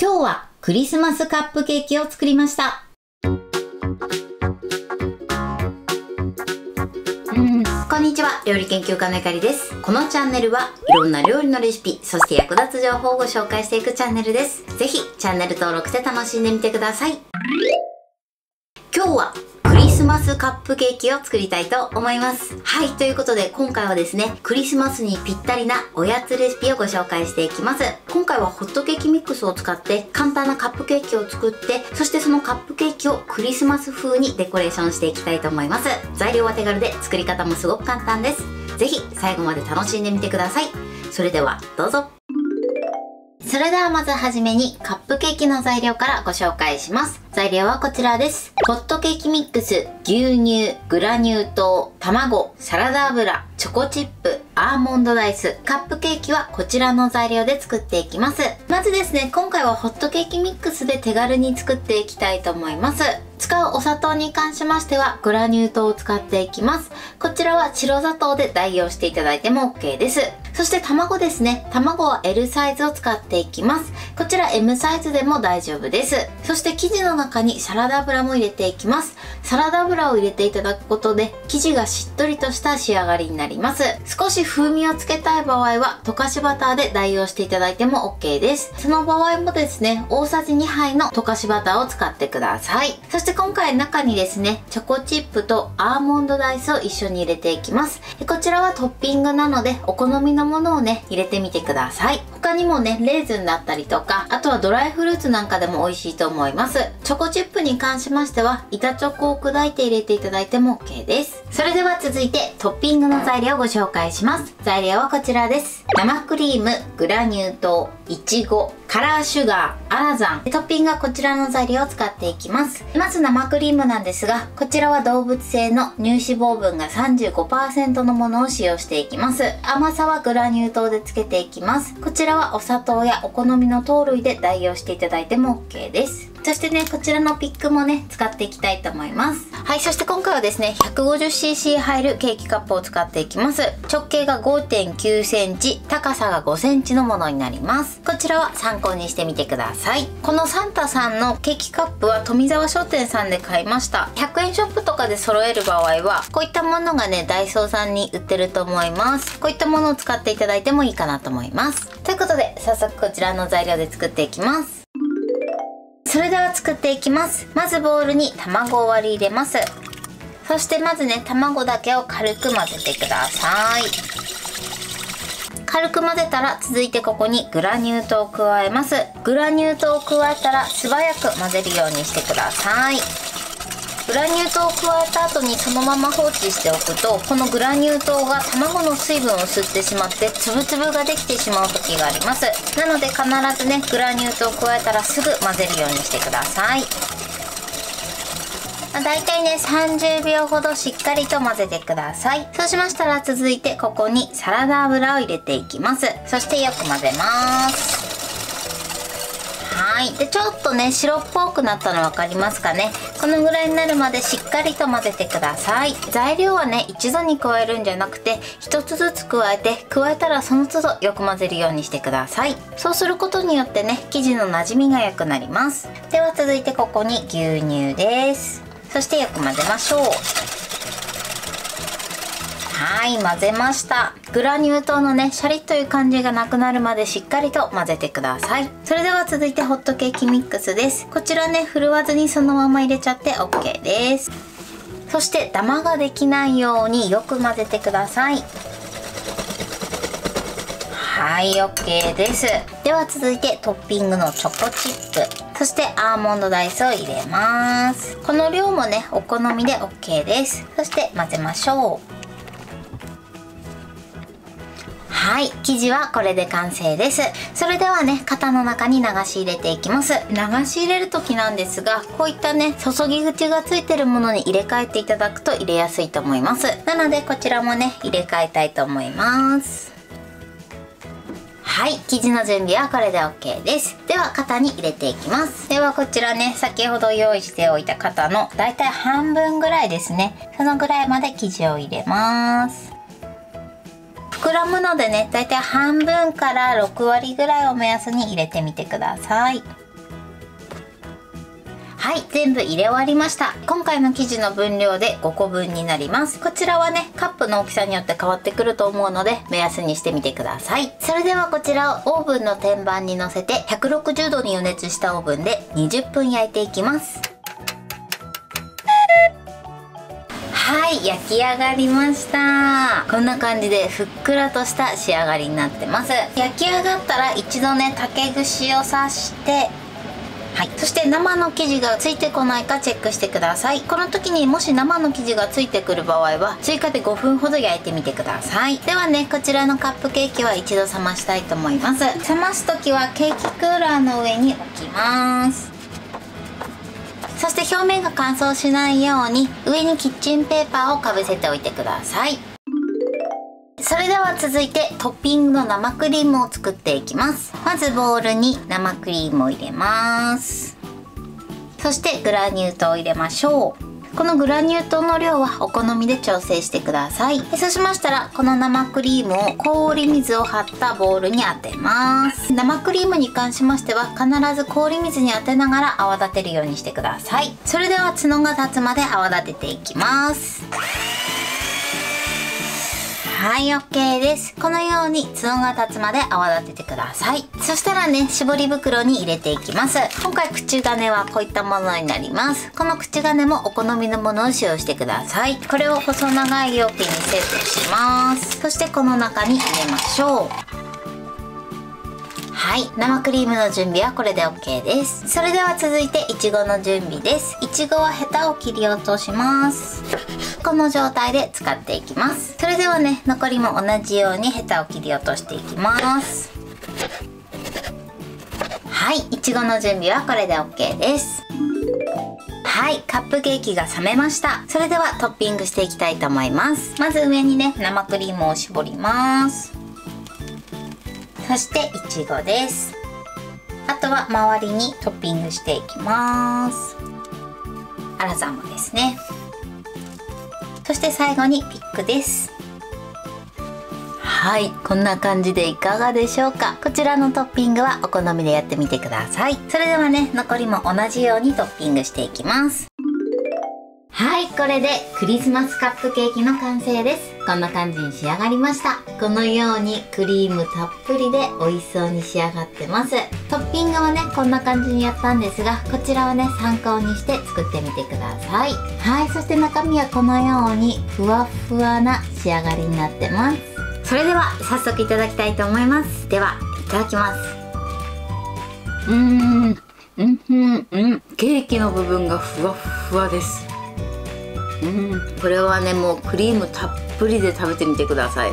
今日はクリスマスカップケーキを作りました。こんにちは、料理研究家のゆかりです。このチャンネルはいろんな料理のレシピ、そして役立つ情報をご紹介していくチャンネルです。ぜひチャンネル登録して楽しんでみてください。今日はクリスマスカップケーキを作りたいと思います。はい、ということで今回はですね、クリスマスにぴったりなおやつレシピをご紹介していきます。今回はホットケーキミックスを使って簡単なカップケーキを作って、そしてそのカップケーキをクリスマス風にデコレーションしていきたいと思います。材料は手軽で作り方もすごく簡単です。ぜひ最後まで楽しんでみてください。それではどうぞ。それではまずはじめにカップケーキの材料からご紹介します。材料はこちらです。ホットケーキミックス、牛乳、グラニュー糖、卵、サラダ油、チョコチップ、アーモンドダイス、カップケーキはこちらの材料で作っていきます。まずですね、今回はホットケーキミックスで手軽に作っていきたいと思います。使うお砂糖に関しましてはグラニュー糖を使っていきます。こちらは白砂糖で代用していただいても OK です。そして卵ですね。卵は L サイズを使っていきます。こちら M サイズでも大丈夫です。そして生地の中にサラダ油も入れていきます。サラダ油を入れていただくことで生地がしっとりとした仕上がりになります。少し風味をつけたい場合は溶かしバターで代用していただいても OK です。その場合もですね、大さじ2杯の溶かしバターを使ってください。そして今回中にですね、チョコチップとアーモンドダイスを一緒に入れていきます。こちらはトッピングなのでお好みのものをね、入れてみてください。他にもね、レーズンだったりとか、あとはドライフルーツなんかでも美味しいと思います。チョコチップに関しましては板チョコを砕いて入れていただいても OK です。それでは続いてトッピングの材料をご紹介します。材料はこちらです。生クリーム、グラニュー糖、いちご、カラーシュガー、アラザン。トッピングはこちらの材料を使っていきます。まず生クリームなんですが、こちらは動物性の乳脂肪分が 35% のものを使用していきます。甘さはグラニュー糖でつけていきます。こちらはお砂糖やお好みの糖類で代用していただいても OK です。そしてね、こちらのピックもね、使っていきたいと思います。はい、そして今回はですね、150cc 入るケーキカップを使っていきます。直径が 5.9 センチ、高さが5センチのものになります。こちらは参考にしてみてください。このサンタさんのケーキカップは富澤商店さんで買いました。100円ショップとかで揃える場合は、こういったものがね、ダイソーさんに売ってると思います。こういったものを使っていただいてもいいかなと思います。ということで、早速こちらの材料で作っていきます。それでは作っていきます。まずボウルに卵を割り入れます。そしてまずね、卵だけを軽く混ぜてください。軽く混ぜたら続いてここにグラニュー糖を加えます。グラニュー糖を加えたら素早く混ぜるようにしてください。グラニュー糖を加えた後にそのまま放置しておくと、このグラニュー糖が卵の水分を吸ってしまって粒々ができてしまう時があります。なので必ずね、グラニュー糖を加えたらすぐ混ぜるようにしてください。だいたいね、30秒ほどしっかりと混ぜてください。そうしましたら続いてここにサラダ油を入れていきます。そしてよく混ぜます。はい。で、ちょっとね、白っぽくなったの分かりますかね。このぐらいになるまでしっかりと混ぜてください。材料はね、一度に加えるんじゃなくて、一つずつ加えて、加えたらその都度よく混ぜるようにしてください。そうすることによってね、生地の馴染みが良くなります。では続いてここに牛乳です。そしてよく混ぜましょう。はい、混ぜました。グラニュー糖のね、シャリッという感じがなくなるまでしっかりと混ぜてください。それでは続いてホットケーキミックスです。こちらね、振るわずにそのまま入れちゃって OK です。そしてダマができないようによく混ぜてください。はい、OK です。では続いてトッピングのチョコチップ、そしてアーモンドダイスを入れます。この量もね、お好みで OK です。そして混ぜましょう。はい、生地はこれで完成です。それではね、型の中に流し入れていきます。流し入れる時なんですが、こういったね、注ぎ口がついてるものに入れ替えていただくと入れやすいと思います。なのでこちらもね、入れ替えたいと思います。はい、生地の準備はこれで OK です。では型に入れていきます。ではこちらね、先ほど用意しておいた型のだいたい半分ぐらいですね、そのぐらいまで生地を入れます。膨らむのでね、だいたい半分から6割ぐらいを目安に入れてみてください。はい、全部入れ終わりました。今回の生地の分量で5個分になります。こちらはね、カップの大きさによって変わってくると思うので目安にしてみてください。それではこちらをオーブンの天板に乗せて160度に予熱したオーブンで20分焼いていきます。はい、焼き上がりました。こんな感じでふっくらとした仕上がりになってます。焼き上がったら一度ね、竹串を刺してはい、そして生の生地がついてこないかチェックしてください。この時にもし生の生地がついてくる場合は追加で5分ほど焼いてみてください。ではね、こちらのカップケーキは一度冷ましたいと思います。冷ます時はケーキクーラーの上に置きます。そして表面が乾燥しないように上にキッチンペーパーをかぶせておいてください。それでは続いてトッピングの生クリームを作っていきます。まずボウルに生クリームを入れます。そしてグラニュー糖を入れましょう。このグラニュー糖の量はお好みで調整してください。そうしましたらこの生クリームを氷水を張ったボウルに当てます。生クリームに関しましては必ず氷水に当てながら泡立てるようにしてください。それでは角が立つまで泡立てていきます。はい、OK です。このように角が立つまで泡立ててください。そしたらね、絞り袋に入れていきます。今回口金はこういったものになります。この口金もお好みのものを使用してください。これを細長い容器にセットします。そしてこの中に入れましょう。はい、生クリームの準備はこれで OK です。それでは続いていちごの準備です。いちごはヘタを切り落とします。この状態で使っていきます。それではね、残りも同じようにヘタを切り落としていきます。はい、いちごの準備はこれで OK です。はい、カップケーキが冷めました。それではトッピングしていきたいと思います。まず上にね、生クリームを絞ります。そしていちごです。あとは周りにトッピングしていきます。アラザムですね。そして最後にピックです。はい、こんな感じでいかがでしょうか。こちらのトッピングはお好みでやってみてください。それではね、残りも同じようにトッピングしていきます。はい、これでクリスマスカップケーキの完成です。こんな感じに仕上がりました。このようにクリームたっぷりで美味しそうに仕上がってます。トッピングはね、こんな感じにやったんですが、こちらをね、参考にして作ってみてください。はい、そして中身はこのようにふわふわな仕上がりになってます。それでは早速いただきたいと思います。では、いただきます。ケーキの部分がふわふわです。これはね、もうクリームたっぷりで食べてみてください。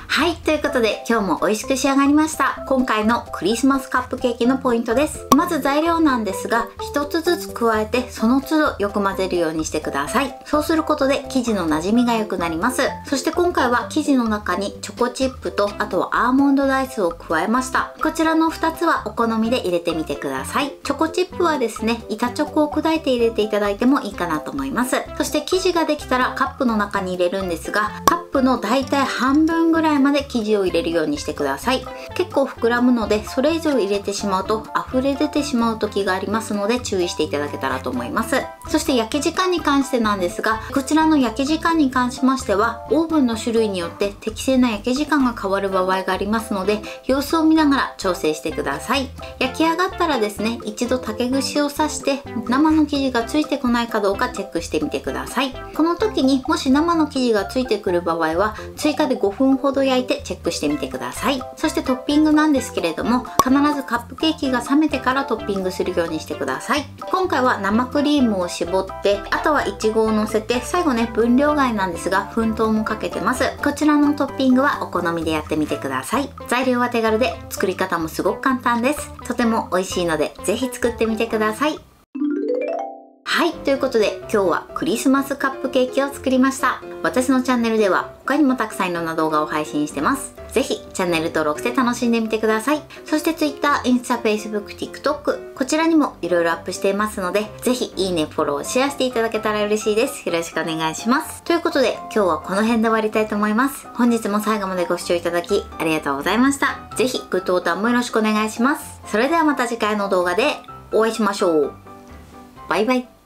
はい、ということで今日も美味しく仕上がりました。今回のクリスマスカップケーキのポイントです。まず材料なんですが、一つずつ加えてその都度よく混ぜるようにしてください。そうすることで生地の馴染みが良くなります。そして今回は生地の中にチョコチップとあとはアーモンドダイスを加えました。こちらの2つはお好みで入れてみてください。チョコチップはですね、板チョコを砕いて入れていただいてもいいかなと思います。そして生地ができたらカップの中に入れるんですが、カップのだいたい半分ぐらいまで生地を入れるようにしてください。結構膨らむので、それ以上入れてしまうと溢れ出てしまう時がありますので注意していただけたらと思います。そして焼き時間に関してなんですが、こちらの焼き時間に関しましてはオーブンの種類によって適正な焼き時間が変わる場合がありますので、様子を見ながら調整してください。焼き上がったらですね、一度竹串を刺して生の生地がついてこないかどうかチェックしてみてください。この時にもし生の生地がついてくる場合は追加で5分ほど焼いてチェックしてみてください。そしてトッピングなんですけれども、必ずカップケーキが冷めてからトッピングするようにしてください。今回は生クリームを絞って、あとはいちごをのせて、最後ね、分量外なんですが粉糖もかけてます。こちらのトッピングはお好みでやってみてください。材料は手軽で作り方もすごく簡単です。とても美味しいのでぜひ作ってみてください。はい、ということで今日はクリスマスカップケーキを作りました。私のチャンネルでは他にもたくさんいろんな動画を配信してます。ぜひチャンネル登録して楽しんでみてください。そして Twitter、インスタ、Facebook、TikTok こちらにもいろいろアップしていますので、ぜひいいね、フォロー、シェアしていただけたら嬉しいです。よろしくお願いします。ということで今日はこの辺で終わりたいと思います。本日も最後までご視聴いただきありがとうございました。ぜひグッドボタンもよろしくお願いします。それではまた次回の動画でお会いしましょう。バイバイ。